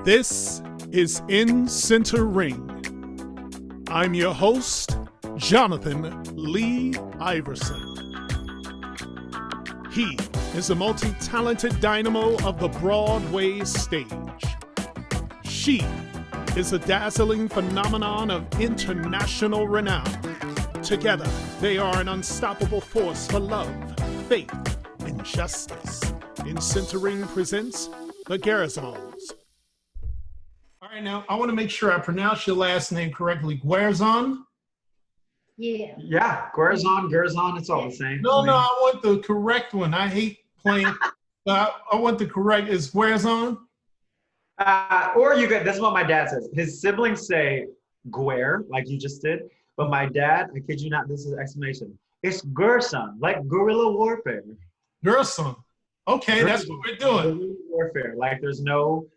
This is In Center Ring. I'm your host, Jonathan Lee Iverson. He is a multi-talented dynamo of the Broadway stage. She is a dazzling phenomenon of international renown. Together, they are an unstoppable force for love, faith, and justice. In Center Ring presents the Guerzons. All right, now, I want to make sure I pronounce your last name correctly. Guerzon? Yeah. Yeah, Guerzon, Guerzon, it's all the same. No, I want the correct one. I hate playing. I want the correct. Is Guerzon? Or you could, that's what my dad says. His siblings say Guer, like you just did. But my dad, I kid you not, this is an explanation. It's Guerzon, like guerrilla warfare. Guerzon. Okay, Guerzon, that's what we're doing. Guerrilla warfare. Like there's no,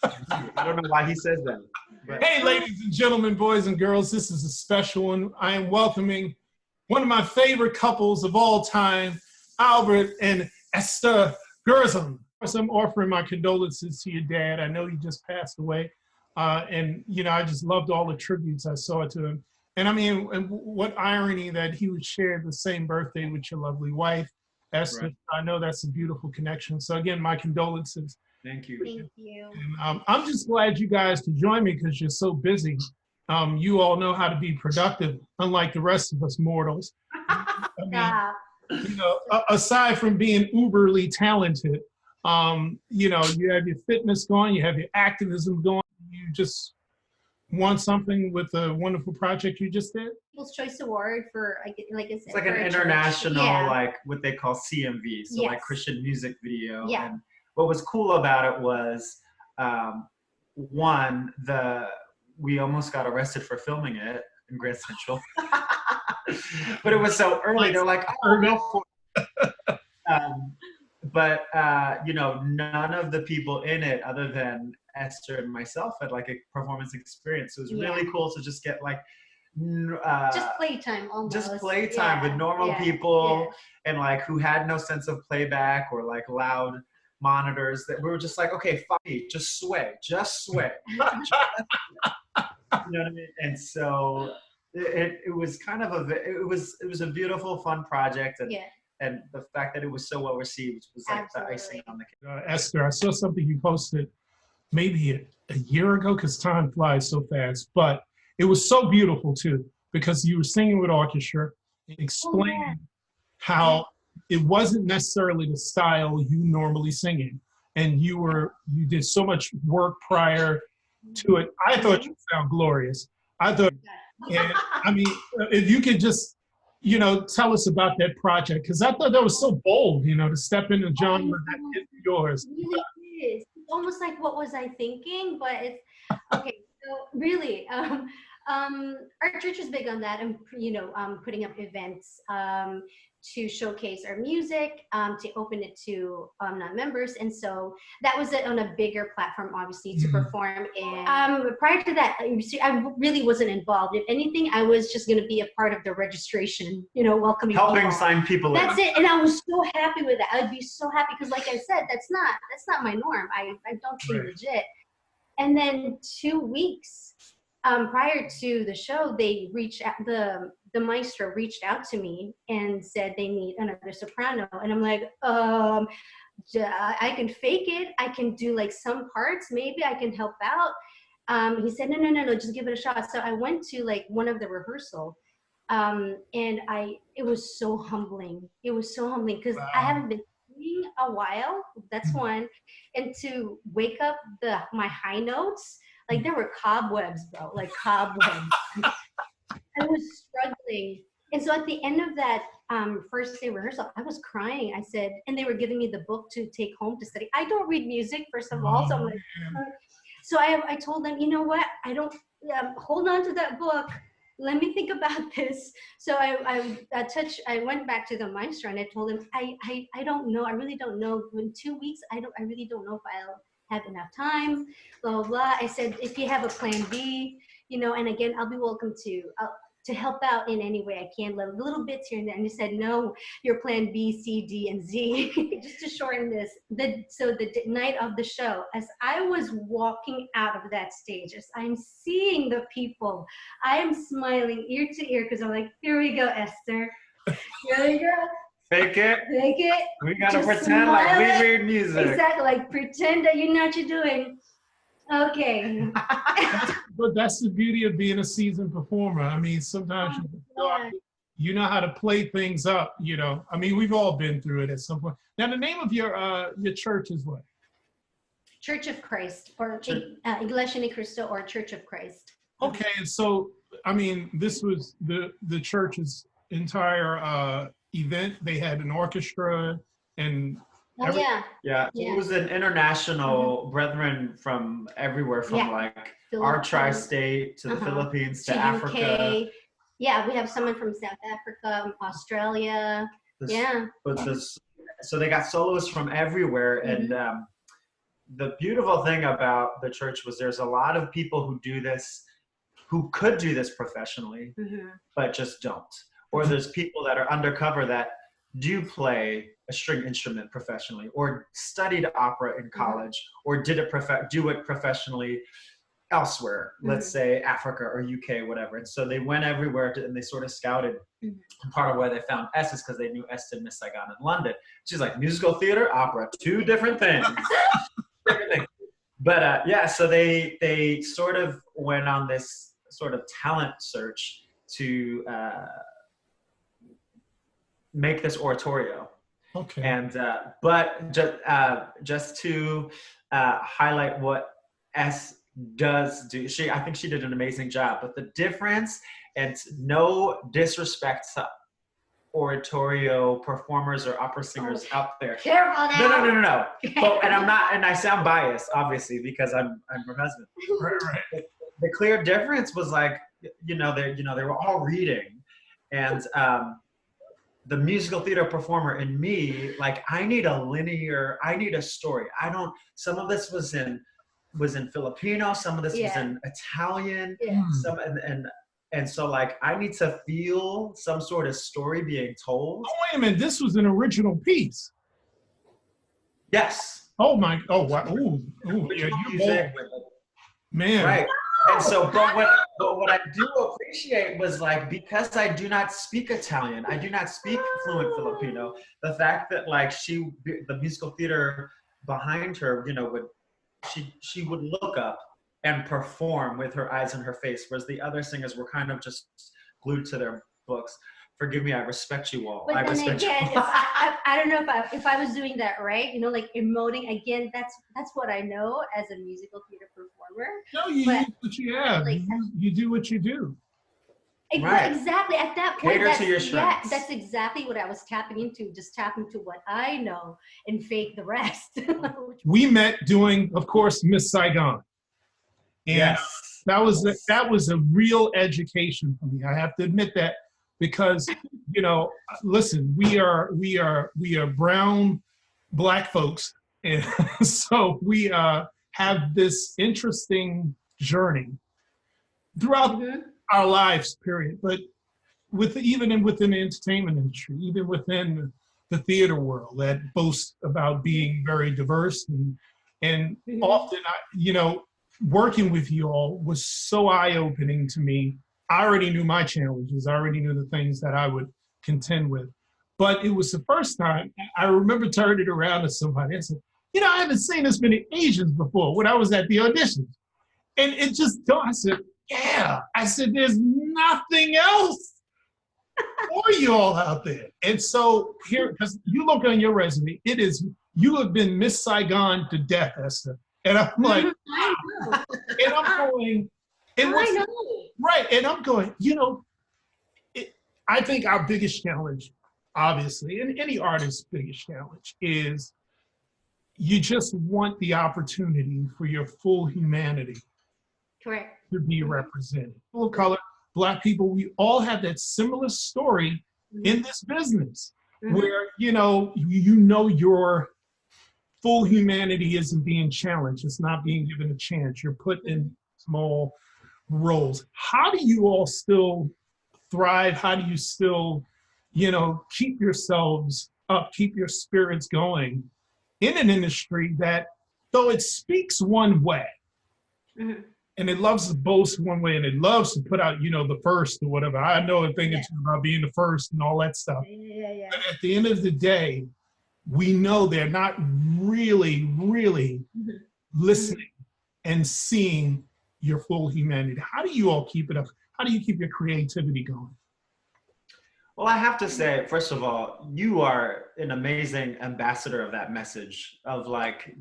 I don't know why he says that. But. Hey, ladies and gentlemen, boys and girls, this is a special one. I am welcoming one of my favorite couples of all time, Albert and Ester Guerzon. I'm offering my condolences to your dad. I know he just passed away. And, you know, I just loved all the tributes I saw to him. And I mean, what irony that he would share the same birthday with your lovely wife, Esther. Right. I know that's a beautiful connection. So again, my condolences. Thank you. Thank you. And, I'm just glad you guys could join me because you're so busy. You all know how to be productive, unlike the rest of us mortals. I mean, you know, aside from being uberly talented, you know, you have your fitness going, you have your activism going, you just won something with a wonderful project you just did? People's Choice Award for, like I said, it's like an international, like what they call CMV, so yes. like Christian music video. Yeah. And what was cool about it was, one, we almost got arrested for filming it in Grand Central. But it was so early, they're like, oh, go for it. But, you know, none of the people in it other than Esther and myself had like a performance experience. So it was really cool to just get like, just playtime almost. Just playtime with normal people and like who had no sense of playback or like loud monitors, that we were just like, okay, fuck it, just sway. You know what I mean? And so it was kind of it was a beautiful, fun project. And the fact that it was so well received was like the icing on the cake. Esther, I saw something you posted maybe a year ago, because time flies so fast, but it was so beautiful too, because you were singing with orchestra, explaining how it wasn't necessarily the style you normally sing in. And you did so much work prior to it. I thought you sound glorious. I thought, and I mean, if you could just, you know, tell us about that project, because I thought that was so bold, you know, to step into genre that is yours. It really is. It's almost like, what was I thinking? But it's, okay, so really, our church is big on that, and, you know, putting up events to showcase our music, to open it to non-members. And so that was it on a bigger platform, obviously, to perform. And prior to that, I really wasn't involved. If anything, I was just going to be a part of the registration, you know, welcoming helping people. Sign people That's in. it. And I was so happy with that. I'd be so happy because, like I said, that's not my norm. I don't sing legit. And then 2 weeks prior to the show, they reached out, the maestro reached out to me and said they need another soprano. And I'm like, I can fake it. I can do like some parts. Maybe I can help out. He said, no, just give it a shot. So I went to like one of the rehearsal, and it was so humbling. It was so humbling because I haven't been singing a while. That's one. And to wake up my high notes, like there were cobwebs, bro, like cobwebs. I was struggling. And so at the end of that first day rehearsal, I was crying. I said, and they were giving me the book to take home to study. I don't read music, first of all. So I'm like, so I told them, you know what? I don't, hold on to that book. Let me think about this. So I went back to the maestro and I told him, I don't know. I really don't know. In 2 weeks, I really don't know if I'll have enough time, blah, blah, blah. I said, if you have a plan B, you know, and again, I'll be welcome to to help out in any way I can, little bits here and there. And he said, no, your plan B, C, D, and Z. Just to shorten this, so the night of the show, as I was walking out of that stage, as I'm seeing the people, I am smiling ear to ear because I'm like, here we go, Esther. Here we go. Fake it. Fake it. We gotta Just pretend smile like we it. read music. Exactly, like pretend that you know what you're doing. Okay. But that's the beauty of being a seasoned performer. I mean, sometimes you know how to play things up, you know. I mean, we've all been through it at some point. Now, the name of your church is what? Church of Christ, or Iglesia Ni Cristo, or Church of Christ. Okay, and so, I mean, this was the church's entire event. They had an orchestra and yeah. It was an international brethren from everywhere, from like our tri-state to the Philippines to Africa. UK. Yeah, we have someone from South Africa, Australia. So they got soloists from everywhere, and the beautiful thing about the church was there's a lot of people who do this, who could do this professionally, but just don't. Or there's people that are undercover that do play a string instrument professionally, or studied opera in college, or do it professionally elsewhere, let's say Africa or UK, whatever. And so they went everywhere and they sort of scouted. And part of where they found S is because they knew S in Miss Saigon in London. She's like, musical theater, opera, two different things. But so they sort of went on this sort of talent search to make this oratorio. Okay. And but just to highlight what S does do, I think she did an amazing job. But the difference, and no disrespect to oratorio performers or opera singers out there. Careful now. No. But, and I'm not, and I sound biased, obviously, because I'm her husband. Right. The clear difference was like, they were all reading, and the musical theater performer in me, like, I need a story. Some of this was in Filipino, some of this was in Italian, and so like I need to feel some sort of story being told. Oh, wait a minute, this was an original piece. Yes. Oh wow. Ooh, yeah, music, man. Right. And so, but what I do appreciate was, like, because I do not speak Italian, I do not speak fluent Filipino, the fact that like the musical theater behind her, she would look up and perform with her eyes in her face, whereas the other singers were kind of just glued to their books. Forgive me, I respect you all. But I then respect again, you all. I don't know if I was doing that right, like emoting. Again, that's what I know as a musical theater performer. No, you use what you have. Like, you do what you do. Right. Exactly. At that point, Cater to your strengths. that's exactly what I was tapping into. Just tap into what I know and fake the rest. We met doing, of course, Miss Saigon. And Yes. that was a real education for me. I have to admit that, because listen, we are brown Black folks, and so we have this interesting journey throughout our lives, period. But within the entertainment industry, even within the theater world, that boasts about being very diverse, and often working with you all was so eye-opening to me. I already knew my challenges. I already knew the things that I would contend with. But it was the first time I remember turning it around to somebody and said, I haven't seen this many Asians before when I was at the auditions. And it just dawned. I said, yeah. I said, there's nothing else for you all out there. And so here, because you look on your resume, you have been Miss Saigon to death, Esther. And I'm like, wow. And I'm going, right. And I'm going, I think our biggest challenge, obviously, and any artist's biggest challenge, is you just want the opportunity for your full humanity to be represented. Full of color, Black people, we all have that similar story in this business, where, your full humanity isn't being challenged. It's not being given a chance. You're put in small roles. How do you all still thrive? How do you still, keep yourselves up, keep your spirits going in an industry that, though it speaks one way, Mhm. and it loves to boast one way, and it loves to put out, the first or whatever. I know a thing or Yeah. two about being the first and all that stuff. Yeah. But at the end of the day, we know they're not really, really Mhm. listening and seeing your full humanity. How do you all keep it up? How do you keep your creativity going? Well, I have to say, first of all, you are an amazing ambassador of that message of like,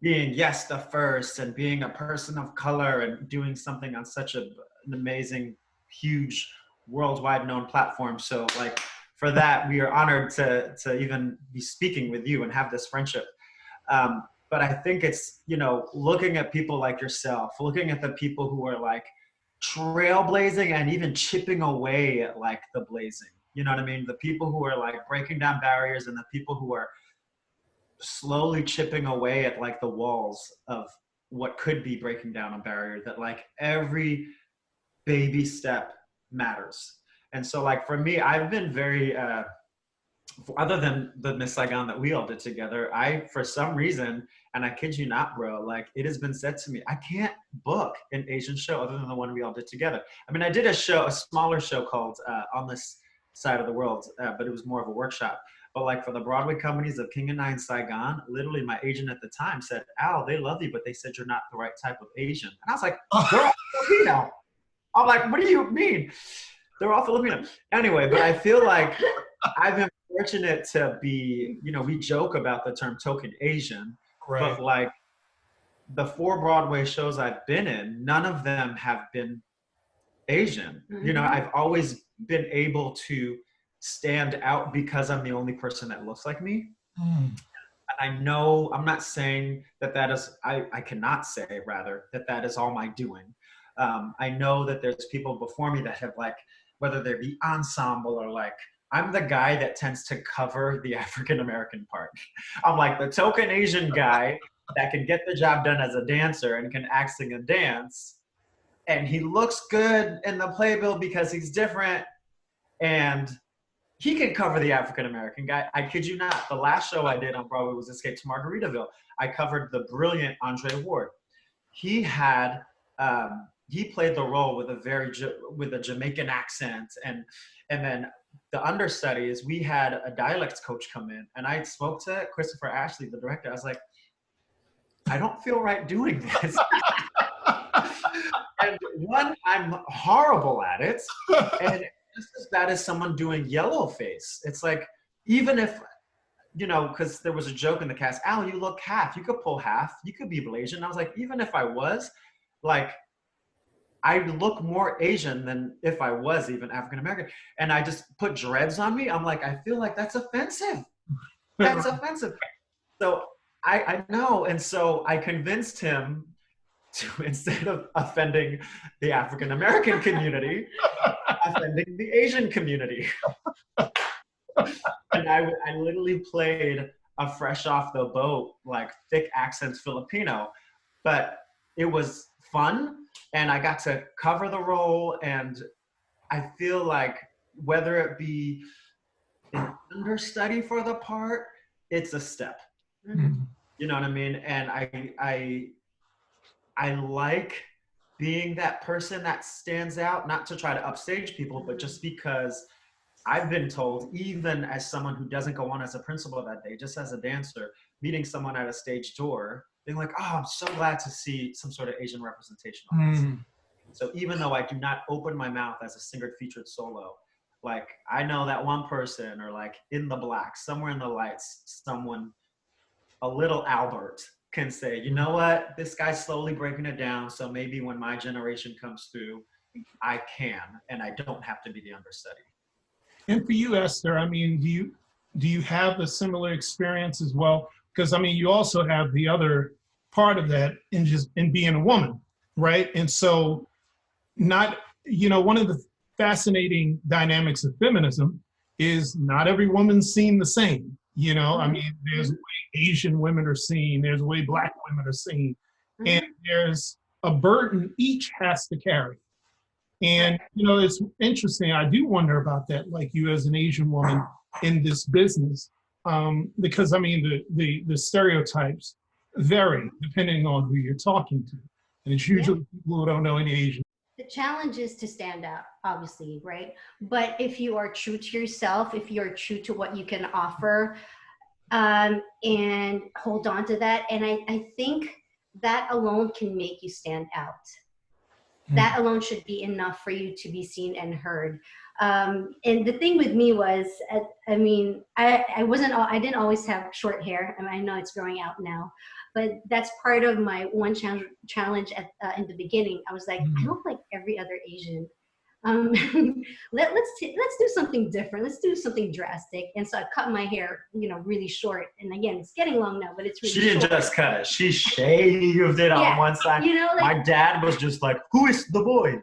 being, yes, the first, and being a person of color and doing something on such an amazing, huge, worldwide known platform. So like for that, we are honored to even be speaking with you and have this friendship. But I think it's, looking at people like yourself, looking at the people who are like trailblazing and even chipping away at like the blazing, you know what I mean? The people who are like breaking down barriers, and the people who are slowly chipping away at like the walls of what could be breaking down a barrier, that like every baby step matters. And so like for me, I've been very, other than the Miss Saigon that we all did together, I, for some reason, and I kid you not, bro, like it has been said to me, I can't book an Asian show other than the one we all did together. I mean, I did a smaller show called On This Side of the World, but it was more of a workshop. But like for the Broadway companies of King and I in Saigon, literally my agent at the time said, Al, they love you, but they said you're not the right type of Asian. And I was like, they're all Filipino. I'm like, what do you mean? They're all Filipino. Anyway, but I feel like I've been fortunate to be, we joke about the term token Asian, Right. but like the 4 Broadway shows I've been in, none of them have been Asian. Mhm. I've always been able to stand out because I'm the only person that looks like me. Mm. I know, I'm not saying that is, I cannot say rather that is all my doing. I know that there's people before me that have like, whether they be ensemble or like, I'm the guy that tends to cover the African-American part. I'm like the token Asian guy that can get the job done as a dancer and can act, sing, and dance. And he looks good in the playbill because he's different. And he can cover the African-American guy. I kid you not. The last show I did on Broadway was Escape to Margaritaville. I covered the brilliant Andre Ward. He had, he played the role with a Jamaican accent. And then the understudies, we had a dialects coach come in, and I spoke to Christopher Ashley, the director. I was like, I don't feel right doing this. And one, I'm horrible at it. And just as bad as someone doing yellow face. It's like, even if, because there was a joke in the cast, Al, you look half, you could pull half, you could be Malaysian. I was like, even if I was, like, I look more Asian than if I was even African-American. And I just put dreads on me. I'm like, I feel like that's offensive. That's offensive. So I know. And so I convinced him to, instead of offending the African-American community, offending the Asian community. And I literally played a fresh off the boat, like thick accents Filipino, but it was fun. And I got to cover the role. And I feel like whether it be an understudy for the part, it's a step. Mm. You know what I mean? And I like being that person that stands out, not to try to upstage people, but just because I've been told, even as someone who doesn't go on as a principal that day, just as a dancer, meeting someone at a stage door, being like, oh, I'm so glad to see some sort of Asian representation on this. So even though I do not open my mouth as a singer featured solo, like I know that one person, or like in the black, somewhere in the lights, someone, a little Albert, can say, you know what, this guy's slowly breaking it down. So maybe when my generation comes through, I can, and I don't have to be the understudy. And for you, Esther, I mean, do you have a similar experience as well? Because I mean, you also have the other part of that in being a woman, right? And so, one of the fascinating dynamics of feminism is not every woman's seen the same. I mean, there's the way Asian women are seen, there's the way Black women are seen, and there's a burden each has to carry. And, you know, it's interesting. I do wonder about that, like you as an Asian woman in this business, because I mean, the stereotypes vary depending on who you're talking to. And it's usually people who don't know any Asian. The challenge is to stand out, obviously, right? But if you are true to yourself, if you're true to what you can offer, and hold on to that, and I think that alone can make you stand out. That alone should be enough for you to be seen and heard. And the thing with me was, I mean, I didn't always have short hair. I mean, I know it's growing out now, but that's part of my one challenge in the beginning. I was like, I look like every other Asian. Let's do something different. Let's do something drastic. And so I cut my hair, you know, really short. And again, it's getting long now, but it's really She didn't short. just cut it. She shaved it on one side. You know, like, my dad was just like, "Who is the boy?"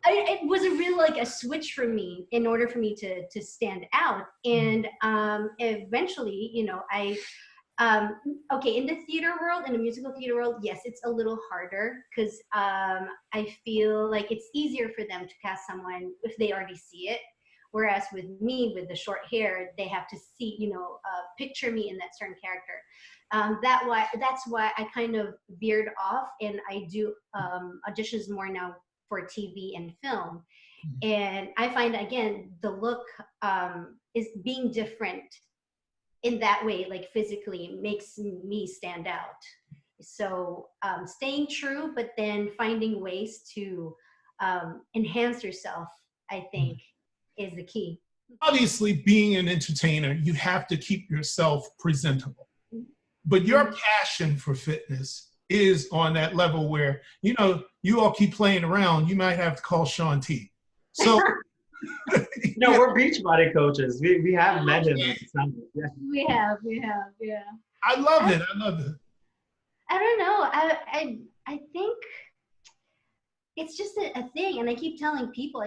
It was a real like a switch for me in order for me to stand out. And eventually, you know, okay, in the theater world, in the musical theater world, yes, it's a little harder because I feel like it's easier for them to cast someone if they already see it. Whereas with me, with the short hair, they have to see, you know, picture me in that certain character. That's why I kind of veered off, and I do auditions more now for TV and film. And I find, again, the look is being different in that way, like physically, makes me stand out. So staying true, but then finding ways to enhance yourself, I think, is the key. Obviously, being an entertainer, you have to keep yourself presentable. But your passion for fitness is on that level where, you know, you all keep playing around, you might have to call Sean T. So No, we're Beachbody coaches. We have met him. Yeah. We have, yeah. I love it. I love it. I don't know. I think it's just a thing, and I keep telling people,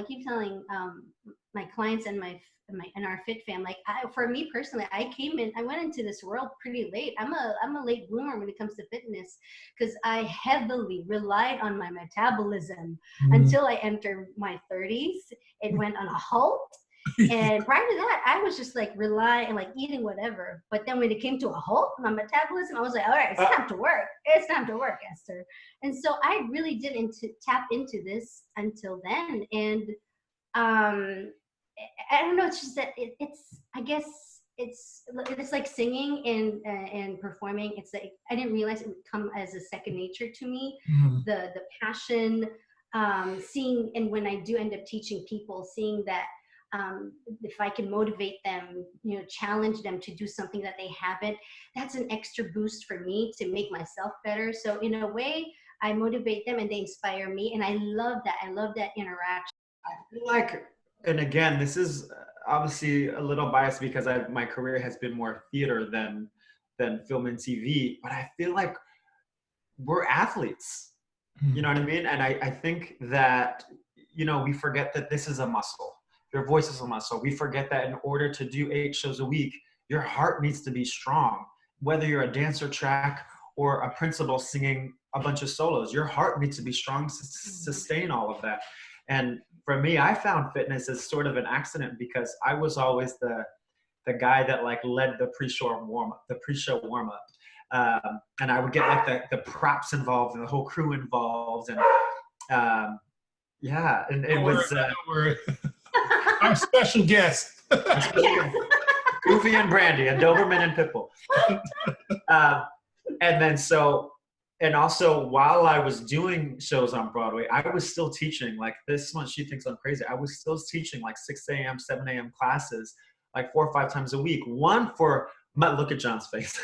my clients and our fit fam, like, for me personally, I went into this world pretty late. I'm a late bloomer when it comes to fitness, because I heavily relied on my metabolism until I entered my 30s. It went on a halt. And prior to that, I was just like relying, like eating whatever. But then when it came to a halt, my metabolism, I was like, all right, it's time to work. It's time to work, Esther. And so I really didn't tap into this until then. And I don't know. It's just that I guess it's like singing and performing. It's like I didn't realize it would come as a second nature to me. The passion, seeing, and when I do end up teaching people, seeing that. If I can motivate them, you know, challenge them to do something that they haven't, that's an extra boost for me to make myself better. So in a way, I motivate them and they inspire me. And I love that. I love that interaction. I feel like, and again, this is obviously a little biased because my career has been more theater than film and TV, but I feel like we're athletes. You know what I mean? And I think that, you know, we forget that this is a muscle. Your voice is a muscle. We forget that in order to do 8 shows a week, your heart needs to be strong. Whether you're a dancer track or a principal singing a bunch of solos, your heart needs to be strong to sustain all of that. And for me, I found fitness as sort of an accident because I was always the guy that like led the pre-show warm up. And I would get like the props involved and the whole crew involved. And yeah, and it was... Our special guest. Goofy and Brandy, and Doberman and Pitbull. And then and also while I was doing shows on Broadway, I was still teaching. Like this one, she thinks I'm crazy. I was still teaching like 6 a.m., 7 a.m. classes, like 4 or 5 times a week. One for, look at John's face.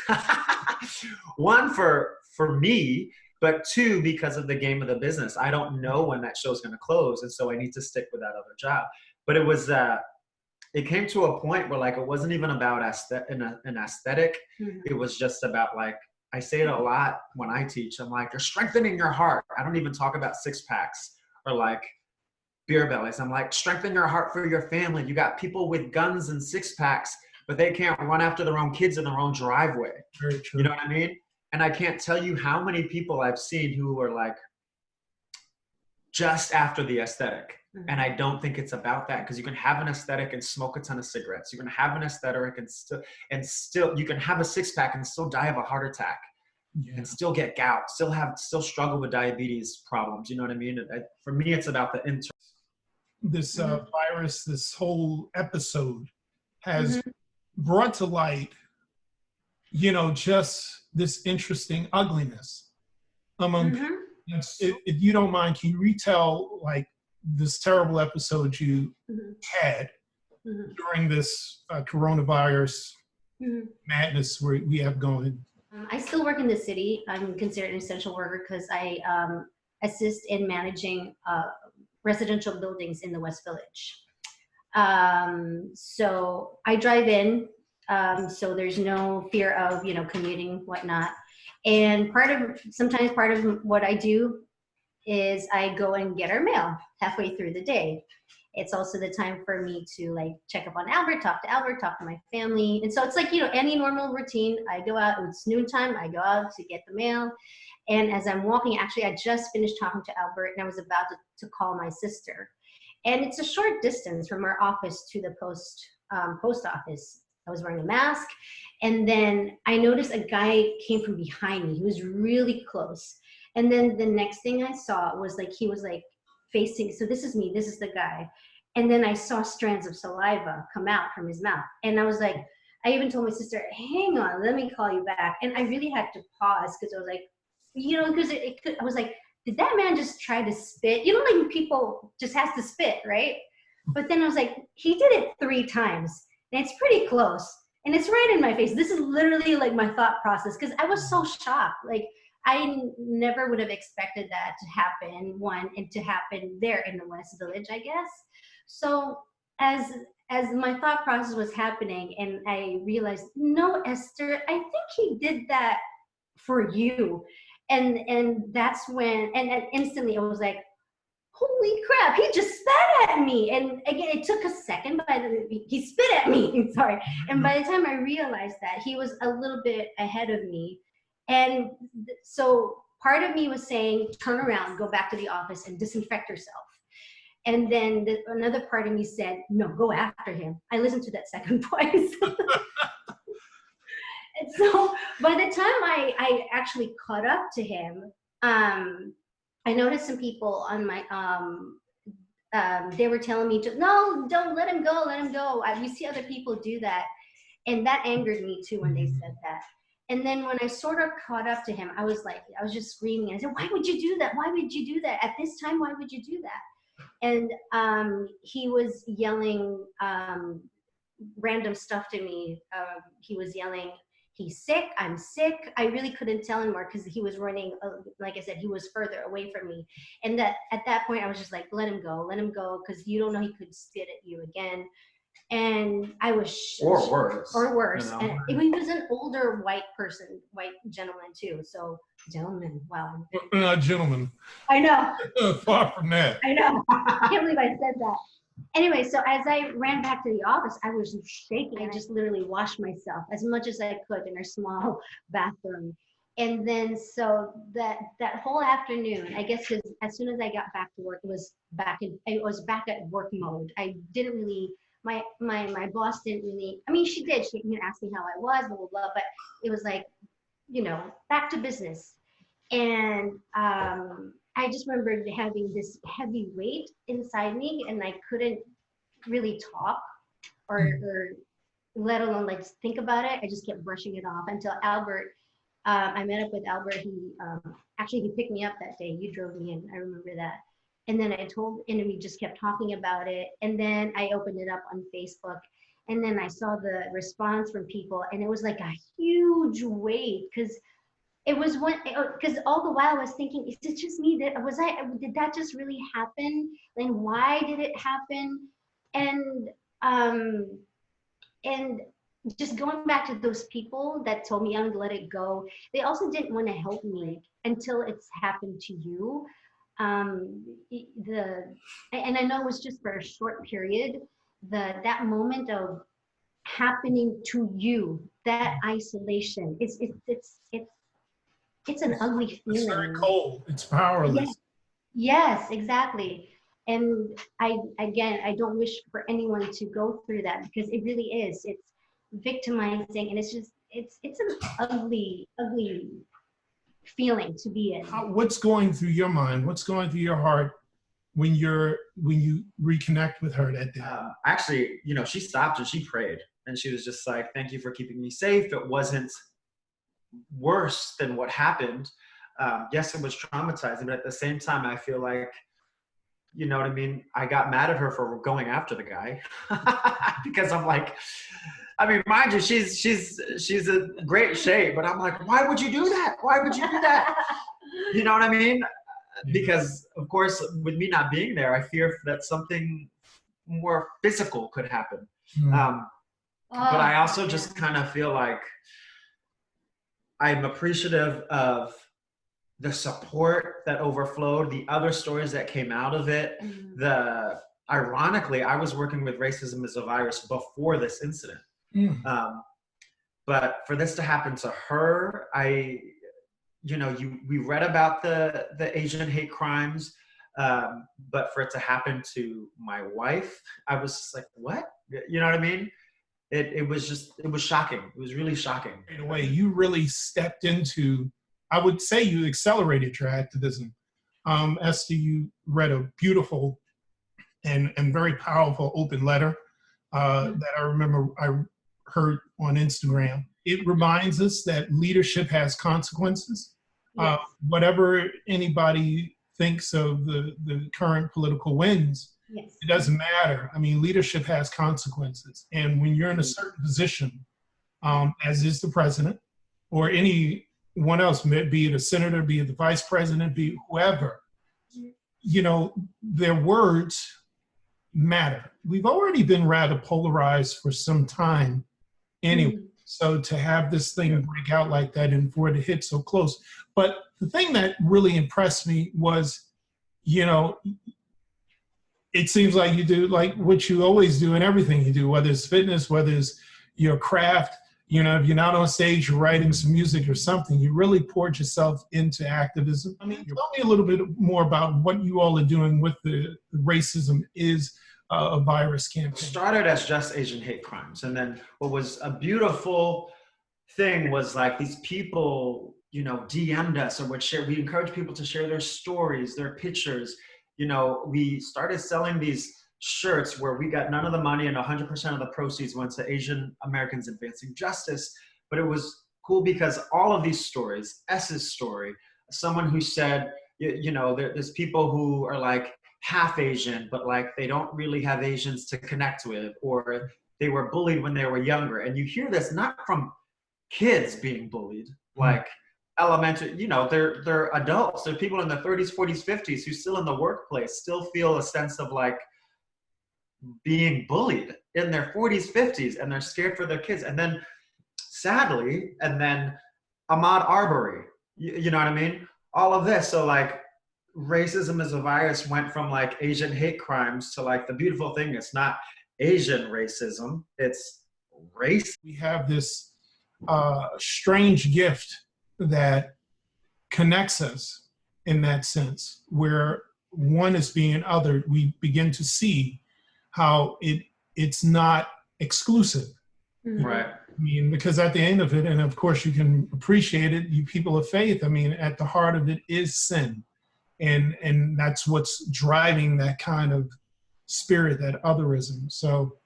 One for me, but 2, because of the game of the business. I don't know when that show's going to close, and so I need to stick with that other job. But it was, it came to a point where like, it wasn't even about an aesthetic. It was just about like, I say it a lot when I teach. I'm like, you're strengthening your heart. I don't even talk about 6-packs or like beer bellies. I'm like, strengthen your heart for your family. You got people with guns and 6-packs, but they can't run after their own kids in their own driveway. Very true. You know what I mean? And I can't tell you how many people I've seen who are like, just after the aesthetic. And I don't think it's about that, because you can have an aesthetic and smoke a ton of cigarettes. You can have an aesthetic and still you can have a six-pack and still die of a heart attack, and still get gout, still struggle with diabetes problems. You know what I mean? For me, it's about the internal. This virus, this whole episode has brought to light, you know, just this interesting ugliness among people. If you don't mind, can you retell like this terrible episode you had during this coronavirus madness we have going? I still work in the city. I'm considered an essential worker because I assist in managing residential buildings in the West Village. So I drive in, so there's no fear of, you know, commuting, whatnot. And sometimes part of what I do is I go and get our mail halfway through the day. It's also the time for me to like check up on Albert, talk to my family. And so it's like, you know, any normal routine. I go out, it's noontime, I go out to get the mail. And as I'm walking, actually, I just finished talking to Albert and I was about to call my sister. And it's a short distance from our office to the post office. I was wearing a mask. And then I noticed a guy came from behind me. He was really close. And then the next thing I saw was like, he was like facing, so this is me, this is the guy. And then I saw strands of saliva come out from his mouth. And I was like, I even told my sister, hang on, let me call you back. And I really had to pause because I was like, you know, because I was like, did that man just try to spit? You know, like people just has to spit, right? But then I was like, he did it 3 times and it's pretty close. And it's right in my face. This is literally like my thought process because I was so shocked. Like, I never would have expected that to happen, and to happen there in the West Village, I guess. So as my thought process was happening and I realized, no, Esther, I think he did that for you. And that's when, and instantly I was like, holy crap, he just spat at me. And again, it took a second, but he spit at me, sorry. And by the time I realized that, he was a little bit ahead of me. And so part of me was saying, turn around, go back to the office and disinfect yourself. And then another part of me said, no, go after him. I listened to that second twice. And so by the time I actually caught up to him, I noticed some people on my, they were telling me, no, don't let him go, let him go. You see other people do that. And that angered me too when they said that. And then when I sort of caught up to him, I was just screaming. I said, why would you do that? Why would you do that? At this time, why would you do that? And he was yelling random stuff to me. He was yelling, he's sick, I'm sick. I really couldn't tell anymore because he was running, like I said, he was further away from me. And that at that point, I was just like, let him go, because you don't know, he could spit at you again. And I was or worse. You know? And he was an older white gentleman too. So gentleman, wow. Gentleman. I know. Far from that. I know. I can't believe I said that. Anyway, so as I ran back to the office, I was shaking. I just literally washed myself as much as I could in our small bathroom. And then so that whole afternoon, I guess, because as soon as I got back to work, I was back at work mode. I didn't really. My boss didn't really, I mean, she did. She asked me how I was, blah, blah, blah. But it was like, you know, back to business. And I just remember having this heavy weight inside me and I couldn't really talk or let alone like think about it. I just kept brushing it off until Albert, I met up with Albert. He picked me up that day. You drove me in. I remember that. And then we just kept talking about it. And then I opened it up on Facebook. And then I saw the response from people. And it was like a huge weight because all the while I was thinking, is it just me? Did that just really happen? And why did it happen? And just going back to those people that told me I'm gonna let it go, they also didn't want to help me until it's happened to you. And I know it was just for a short period, that moment of happening to you, that isolation, it's an ugly feeling. It's very cold. It's powerless. Yes, exactly. And I don't wish for anyone to go through that because it really is. It's victimizing, and it's an ugly, ugly feeling to be in. What's going through your mind? What's going through your heart when you reconnect with her that day? Actually, she stopped and she prayed, and she was just like, "Thank you for keeping me safe. It wasn't worse than what happened. Yes, it was traumatizing, but at the same time, I feel like, you know what I mean? I got mad at her for going after the guy because I'm like, I mean, mind you, she's in great shape, but I'm like, why would you do that? Why would you do that? You know what I mean? Because of course, with me not being there, I fear that something more physical could happen. But I also just kind of feel like I'm appreciative of the support that overflowed, the other stories that came out of it. Ironically, I was working with Racism is a Virus before this incident. But for this to happen to her, we read about the Asian hate crimes, but for it to happen to my wife, I was just like, what? You know what I mean? It was shocking. It was really shocking. In a way, you really stepped into, I would say you accelerated your activism. Esther, you read a beautiful and very powerful open letter that I remember I heard on Instagram. It reminds us that leadership has consequences. Yes. Whatever anybody thinks of the current political winds, Yes. it doesn't matter. I mean, leadership has consequences. And when you're in a certain position, as is the president, or anyone else, be it a senator, be it the vice president, be it whoever, their words matter. We've already been rather polarized for some time anyway. So to have this thing break out like that and for it to hit so close. But the thing that really impressed me was, it seems like you do like what you always do in everything you do, whether it's fitness, whether it's your craft, if you're not on stage, you're writing some music or something, you really poured yourself into activism. I mean, tell me a little bit more about what you all are doing with the Racism is a Virus campaign. Started as just Asian hate crimes. And then what was a beautiful thing was like these people, DM'd us or would share. We encourage people to share their stories, their pictures. We started selling these shirts where we got none of the money and 100% of the proceeds went to Asian Americans advancing justice. But it was cool because all of these stories, S's story, someone who said, there's people who are like half Asian, but like they don't really have Asians to connect with, or they were bullied when they were younger. And you hear this not from kids being bullied, like elementary, they're adults. They're people in their 30s, 40s, 50s who still in the workplace still feel a sense of like being bullied in their 40s, 50s, and they're scared for their kids. And then sadly, Ahmaud Arbery, you know what I mean? All of this. So like Racism is a Virus went from like Asian hate crimes to like the beautiful thing. It's not Asian racism, it's race. We have this strange gift that connects us in that sense, where one is being othered. We begin to see how it's not exclusive. Right. I mean, because at the end of it, and of course you can appreciate it, you people of faith, I mean, at the heart of it is sin. And that's what's driving that kind of spirit, that otherism. So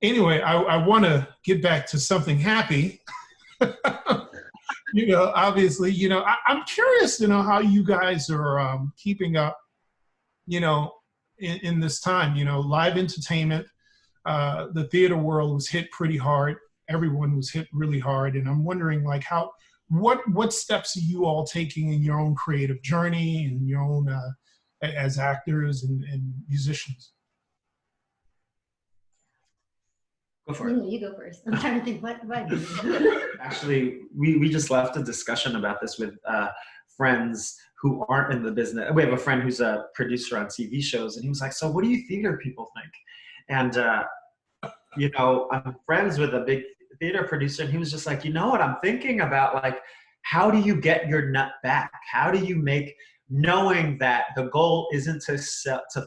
anyway, I want to get back to something happy. Obviously, I'm curious, how you guys are keeping up, in this time, live entertainment, the theater world was hit pretty hard. Everyone was hit really hard. And I'm wondering like what steps are you all taking in your own creative journey and your own, as actors and musicians? Go for it. You go first. I'm trying to think what. Actually, we just left a discussion about this with friends who aren't in the business. We have a friend who's a producer on TV shows, and he was like, so what do you theater people think? And, I'm friends with a big theater producer, and he was just like, what I'm thinking about, like, how do you get your nut back? How do you make knowing that the goal isn't to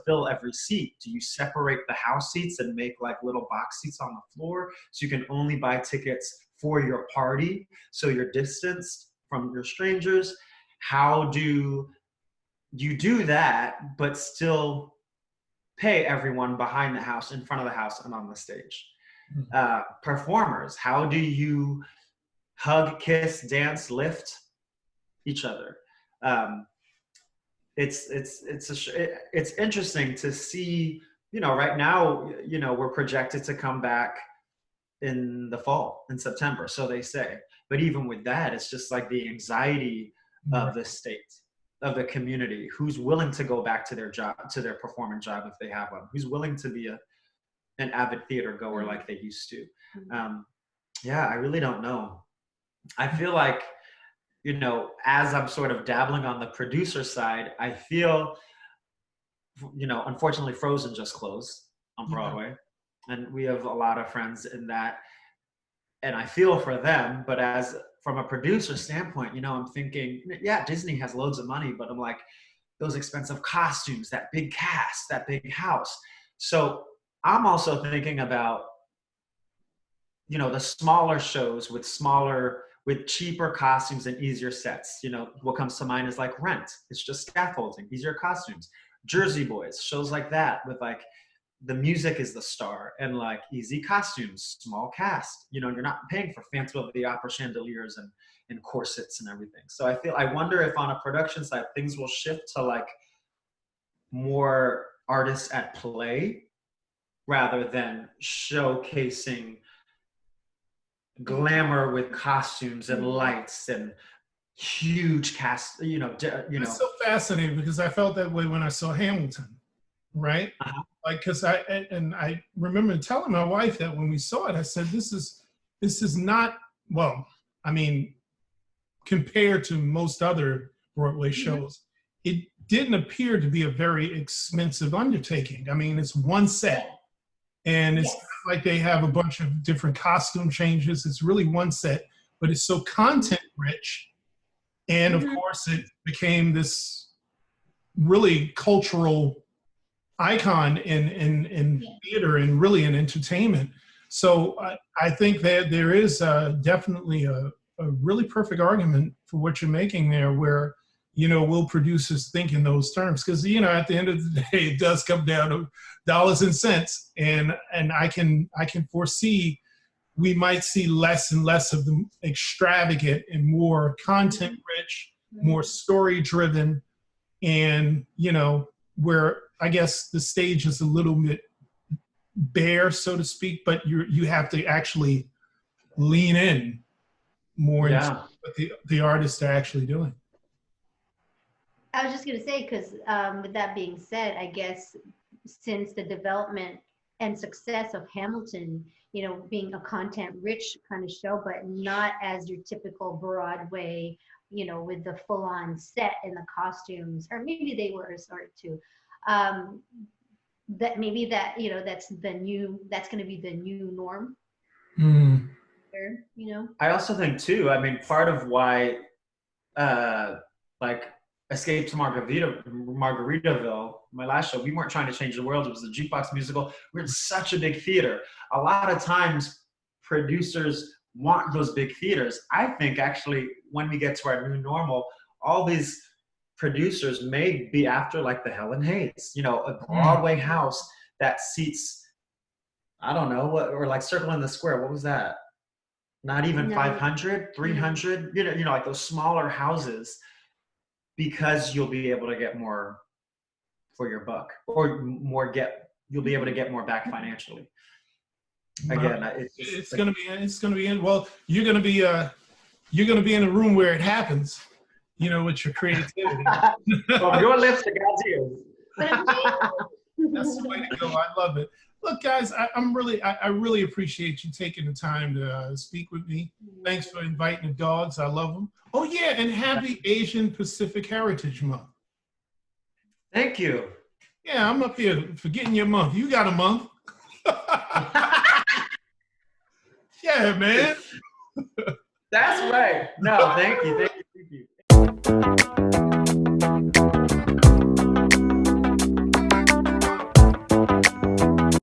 fill every seat. Do you separate the house seats and make like little box seats on the floor so you can only buy tickets for your party, so you're distanced from your strangers? How do you do that but still pay everyone behind the house, in front of the house, and on the stage? Performers, how do you hug, kiss, dance, lift each other? It's interesting to see, right now, we're projected to come back in the fall, in September, so they say. But even with that, it's just like the anxiety of the state, of the community, who's willing to go back to their job, to their performing job if they have one, who's willing to be an avid theater goer like they used to. Yeah, I really don't know. I feel like, as I'm sort of dabbling on the producer side, I feel, unfortunately, Frozen just closed on Broadway. And we have a lot of friends in that. And I feel for them, but from a producer standpoint, I'm thinking, yeah, Disney has loads of money, but I'm like, those expensive costumes, that big cast, that big house. So I'm also thinking about, the smaller shows with cheaper costumes and easier sets. What comes to mind is like Rent. It's just scaffolding, easier costumes. Jersey Boys, shows like that with like, the music is the star and like easy costumes, small cast. You're not paying for Phantom of the Opera chandeliers and corsets and everything. So I wonder if on a production side, things will shift to like more artists at play rather than showcasing glamour with costumes and lights and huge cast, It's so fascinating because I felt that way when I saw Hamilton, right? Like, because I remember telling my wife that when we saw it, I said, this is not, well, I mean, compared to most other Broadway shows, it didn't appear to be a very expensive undertaking. I mean, it's one set, and it's not like they have a bunch of different costume changes. It's really one set, but it's so content rich. And of course, it became this really cultural icon in theater and really in entertainment. So I think that there is definitely a really perfect argument for what you're making there, where, will producers think in those terms? Because, at the end of the day, it does come down to dollars and cents. And I can foresee we might see less and less of the extravagant and more content rich, more story driven, and, where I guess the stage is a little bit bare, so to speak, but you have to actually lean in more into what the artists are actually doing. I was just going to say, because with that being said, I guess since the development and success of Hamilton, being a content-rich kind of show, but not as your typical Broadway, with the full-on set and the costumes, or maybe they were sort of too. That maybe that that's going to be the new norm. I also think too, I mean, part of why like Escape to Margaritaville, my last show, we weren't trying to change the world. It was a jukebox musical. We're in such a big theater. A lot of times producers want those big theaters. I think actually when we get to our new normal, all these producers may be after like the Helen Hayes, a Broadway house that seats, I don't know, or like Circle in the Square. What was that? Not even 500, 300, like those smaller houses, because you'll be able to get more for your buck, or you'll be able to get more back financially. Again, it's going to be in, well, you're going to be in a room where it happens, with your creativity. From your lips to God's ears. That's the way to go. I love it. Look, guys, I really appreciate you taking the time to speak with me. Thanks for inviting the dogs. I love them. Oh yeah, and happy Asian Pacific Heritage Month. Thank you. Yeah, I'm up here forgetting your month. You got a month. Yeah, man. That's right. No, thank you.